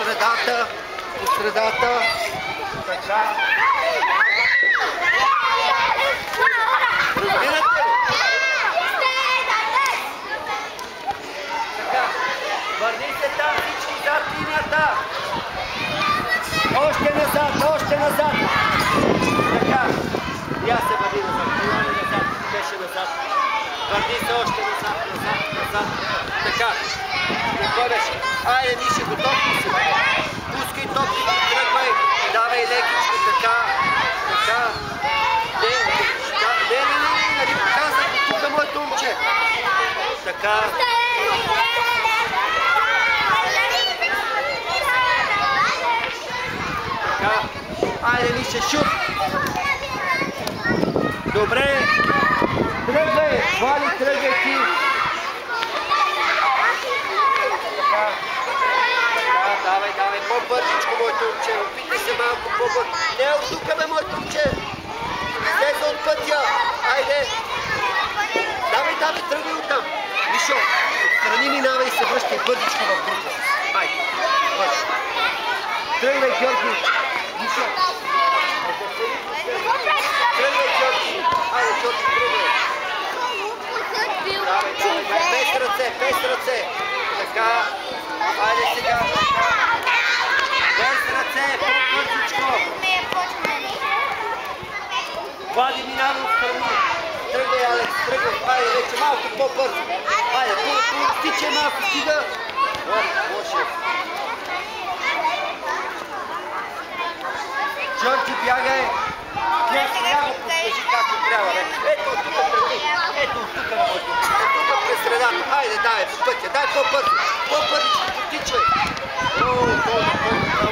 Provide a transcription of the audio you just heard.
средата. По средата. Така. Разбирате ли? Така. Върни се там всички зад линията. Още назад, още назад. Така. Я се върни назад. Върни назад. Беше назад. Върни се още назад, назад, назад. Така. Какво беше? Айде, Миша, готов ли си? Пускай топките, тръгвай. Давай лекичко, така. Така. Не, нали казах, тук е моето момче. Така. Така. Айде, Миша, шут. Добре. Тръгвай, Вали, тръгвай ти. Така. Давай, давай, по-бързичко, моето момче. Опитай се малко по-бързо. Не, от тук бе, моето момче. Излезе от пътя. Айде. Давай, давай, тръгвай оттам. Мишо, храни минава и се връщай бързичко в група. Айде, бързо. Тръгвай, Георги. Мишо. Тръгвай, Георги. Айде, Георги, тръгвай. Без ръце, без ръце. Така. Айде сега. Без ръце, по-бързичко. Влади минава отстрани. Тръгвай, Алекс, тръгвай. Айде, вече малко по-бързо. Айде, стичай малко, стига. Лошо. Джорджи, бягай. Сега го покажи както трябва, бе. Ето от тук тръгни. Ето от тук работи. Ето тук през средата. Айде, давай, по пътя. Дай по-бързо. По-бързо, потичай. О,